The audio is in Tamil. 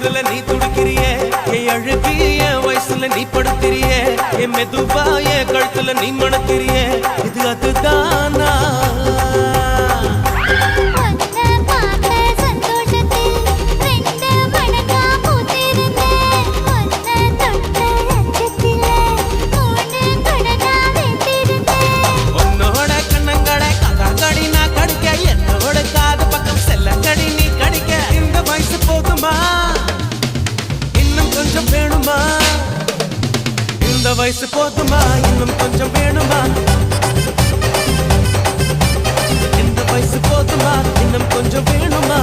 தொடுதல நீ துடிக்கிறியே என் அழுகி என் வயசுல நீ படுத்திரியே என் மெதுவா என் கழுத்துல நீ மணக்கிறியே இது அதுதானா இந்த வயசு போதுமா இன்னும் கொஞ்சம் வேணுமா இந்த வயசு போதுமா இன்னும் கொஞ்சம் வேணுமா